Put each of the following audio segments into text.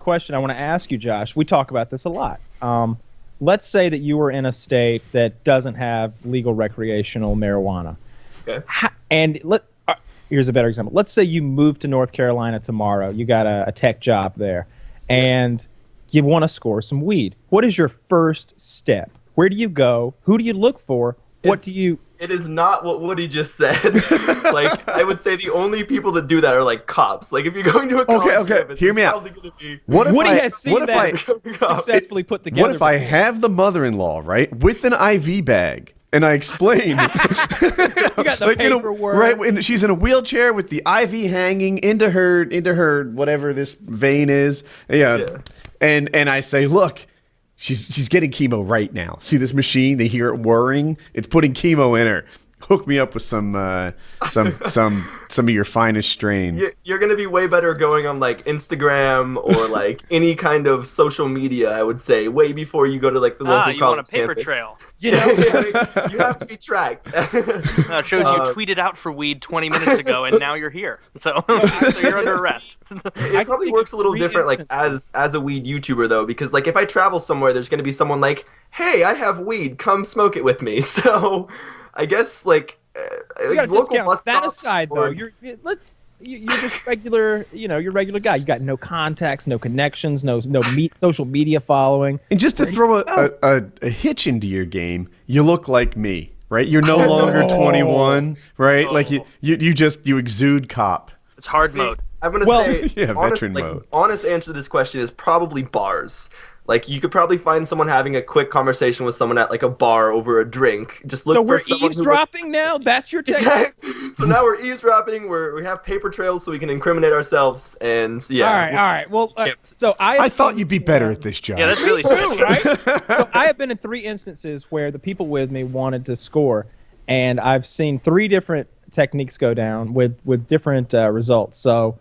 question I want to ask you, Josh. We talk about this a lot. Let's say that you were in a state that doesn't have legal recreational marijuana. Okay. Here's a better example. Let's say you move to North Carolina tomorrow. You got a tech job there, and you want to score some weed. What is your first step? Where do you go? Who do you look for? It is not what Woody just said. Like, I would say the only people that do that are like cops. Like, if you're going to a college campus, hear me out. Woody has seen that successfully put together. What if I have the mother-in-law, right, with an IV bag, and I explain, you got the paperwork, right? And she's in a wheelchair with the IV hanging into her whatever this vein is, and I say, look. She's getting chemo right now. See this machine? They hear it whirring. It's putting chemo in her. Hook me up with some of your finest strain. You're gonna be way better going on like Instagram or like any kind of social media. I would say way before you go to like the local college you want a paper campus. trail. You know, you have to be tracked. It shows you tweeted out for weed 20 minutes ago, and now you're here. So you're under arrest. It probably works a little different, like as a weed YouTuber though, because like if I travel somewhere, there's gonna be someone like, "Hey, I have weed. Come smoke it with me." So, I guess like local bus that stops. Aside, though, you're just regular. You know, you're a regular guy. You got no contacts, no connections, no social media following. And just to throw a hitch into your game, you look like me, right? You're no longer 21, right? Like you exude cop. It's hard mode. I'm gonna say, veteran mode. Honest answer to this question is probably bars. Like, you could probably find someone having a quick conversation with someone at, like, a bar over a drink. Just look for someone So we're eavesdropping now? That's your technique? So now we're eavesdropping. We have paper trails so we can incriminate ourselves. And, yeah. All right. Well, so I thought you'd be better at this job. Yeah, that's really sketchy. Right? So I have been in 3 instances where the people with me wanted to score, and I've seen 3 different techniques go down with different results. So...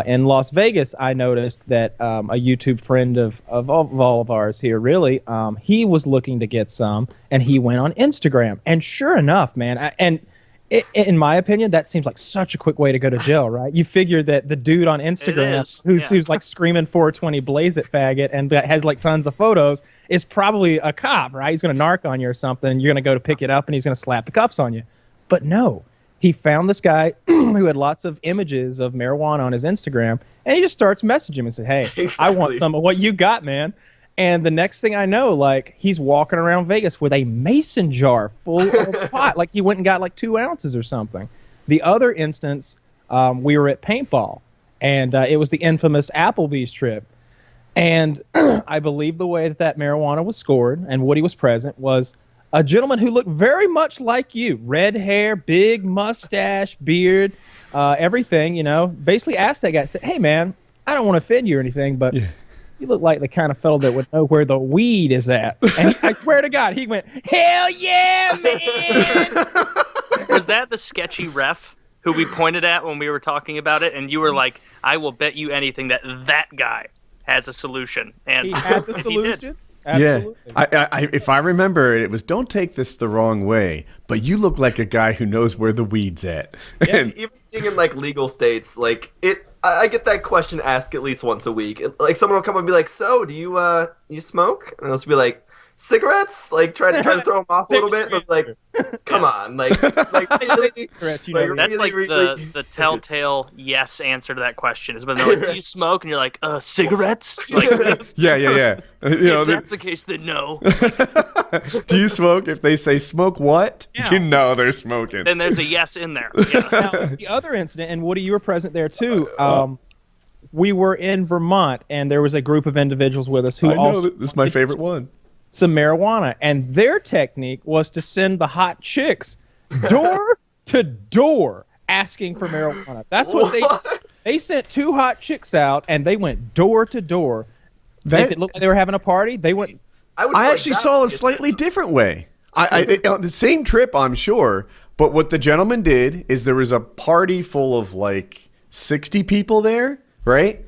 in Las Vegas, I noticed that a YouTube friend of all of ours here, really, he was looking to get some, and he went on Instagram. And sure enough, man, in my opinion, that seems like such a quick way to go to jail, right? You figure that the dude on Instagram who's like screaming 420 blaze it faggot and that has like tons of photos is probably a cop, right? He's going to narc on you or something. You're going to go to pick it up, and he's going to slap the cuffs on you. But no. He found this guy who had lots of images of marijuana on his Instagram, and he just starts messaging him and said, "Hey, Exactly. I want some of what you got, man." And the next thing I know, like, he's walking around Vegas with a mason jar full of pot. Like, he went and got like 2 ounces or something. The other instance, we were at paintball, and it was the infamous Applebee's trip. And I believe the way that marijuana was scored and Woody was present was a gentleman who looked very much like you. Red hair, big mustache, beard, everything, you know. Basically asked that guy, said, "Hey, man, I don't want to offend you or anything, but you look like the kind of fellow that would know where the weed is at." And I swear to God, he went, "Hell yeah, man!" Was that the sketchy ref who we pointed at when we were talking about it? And you were like, "I will bet you anything that guy has a solution." And he had the solution? Absolutely. Yeah, I if I remember it was, don't take this the wrong way, but you look like a guy who knows where the weed's at. Yeah, even being in like legal states, like I get that question asked at least once a week. Like someone will come up and be like, "So, do you smoke?" And I'll just be like, "Cigarettes?" Like try to throw them off a little bit, but like, come on, like really, cigarettes, you know, that's like the telltale yes answer to that question is when they're like, "Do you smoke?" And you're like, cigarettes?" Like, yeah. You know, if that's the case, then no. Do you smoke? If they say smoke what? Yeah. You know they're smoking. Then there's a yes in there. Yeah. Now, the other incident, and Woody, you were present there too. We were in Vermont, and there was a group of individuals with us who this is my favorite one. Some marijuana, and their technique was to send the hot chicks door to door asking for marijuana. That's what they sent 2 hot chicks out, and they went door to door. They looked like they were having a party. They went. I actually saw a slightly different way. On the same trip, I'm sure, but what the gentleman did is there was a party full of like 60 people there, right?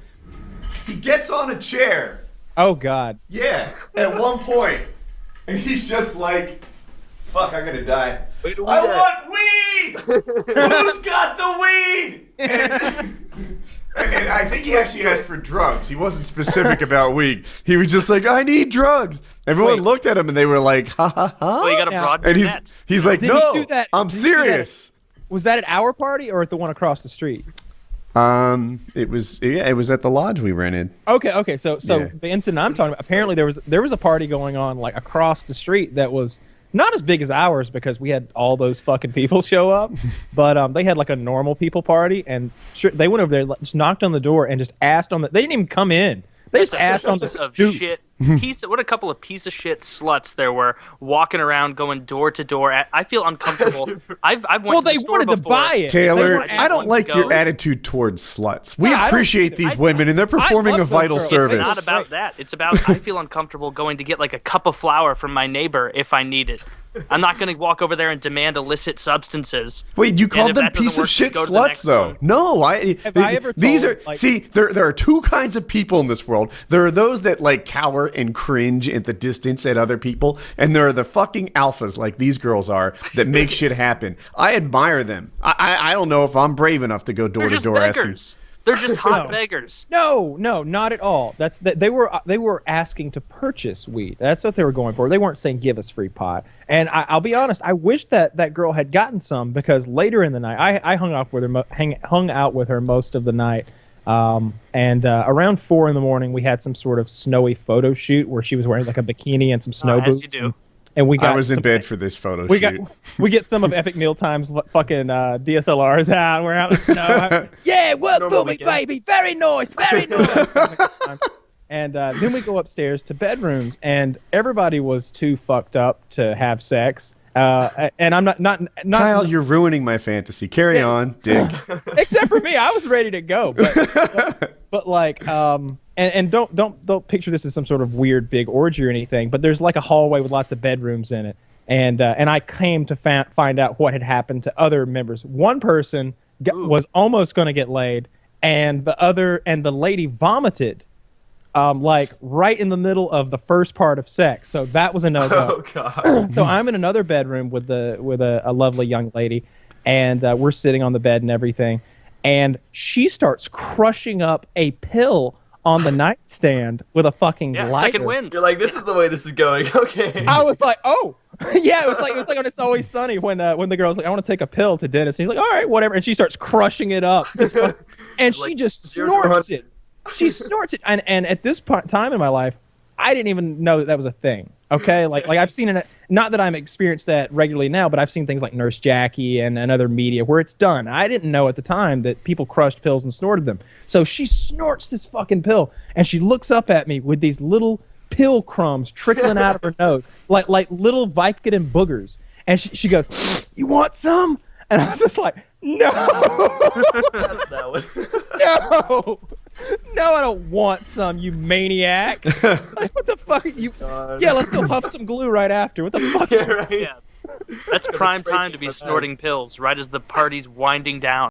He gets on a chair. Oh God. Yeah, at one point, and he's just like, "Fuck, I'm gonna die. I want weed. Who's got the weed?" And I think he actually asked for drugs. He wasn't specific about weed. He was just like, I need drugs. Everyone looked at him and they were like, ha ha ha. Well, you got to broaden And your net. he's like, Did he no, do that- I'm did he do that- serious. Was that at our party or at the one across the street? It was at the lodge we rented. Okay. So Yeah. the incident I'm talking about, apparently there was a party going on like across the street that was not as big as ours because we had all those fucking people show up, but they had like a normal people party, and they went over there, just knocked on the door, and just asked on the. They didn't even come in. They just asked on the Piece of stoop. shit. What a couple of piece of shit sluts there were walking around, going door to door. I feel uncomfortable. I've went Well, to the they store wanted to before. buy it. They Taylor, weren't I don't asking like to your go. attitude towards sluts. We Yeah, I don't appreciate either. these women, and they're performing love a those vital girls. service. It's not about that. It's about I feel uncomfortable going to get like a cup of flour from my neighbor if I need it. I'm not going to walk over there and demand illicit substances. Wait, you And called if them that doesn't piece of work, shit just go to the sluts, next though. one. No, Have I ever these told, are like- see. There are two kinds of people in this world. There are those that like cower and cringe at the distance at other people, and there are the fucking alphas like these girls are that make shit happen. I admire them. I don't know if I'm brave enough to go door They're to just door asking. beggars. They're just hot No. beggars. No, not at all. They were asking to purchase weed. That's what they were going for. They weren't saying give us free pot. And I'll be honest, I wish that girl had gotten some because later in the night, I hung out with her, hung out with her most of the night. And around 4 a.m, we had some sort of snowy photo shoot where she was wearing like a bikini and some snow as you boots. do. And we got I was in some- bed for this photo We shoot. we get some of Epic Mealtime's fucking DSLRs out. We're out in the snow. Yeah, work Normal for me, weekend. baby. Very nice, very nice. And then we go upstairs to bedrooms, and everybody was too fucked up to have sex. And I'm not Kyle, you're ruining my fantasy. Carry on, dick. except for me. I was ready to go, but like and don't picture this as some sort of weird big orgy or anything. But there's like a hallway with lots of bedrooms in it, and I came to find out what had happened to other members. One person was almost going to get laid, and the lady vomited. Like right in the middle of the first part of sex, so that was a no-go. Oh god. So I'm in another bedroom with a lovely young lady, and we're sitting on the bed and everything, and she starts crushing up a pill on the nightstand with a fucking Yeah, lighter. second wind. You're like, this is the way this is going. Okay. I was like, oh, yeah. It was like on It's Always Sunny when the girl's like, I want to take a pill to dentist. And he's like, all right, whatever. And she starts crushing it up, and she Like, just 0 to snorts 100. it. She snorts it, and at this time in my life, I didn't even know that was a thing. Okay, like I've seen it. Not that I'm experienced that regularly now, but I've seen things like Nurse Jackie and other media where it's done. I didn't know at the time that people crushed pills and snorted them. So she snorts this fucking pill, and she looks up at me with these little pill crumbs trickling out of her nose, like little Vicodin boogers. And she goes, "You want some?" And I was just like, "No, That's that one. no." No, I don't want some, you maniac. Like, what the fuck are you? God. Yeah, let's go puff some glue right after. What the fuck? Yeah, right. Yeah. That's prime spray time to paint be my bag. snorting pills right as the party's winding down.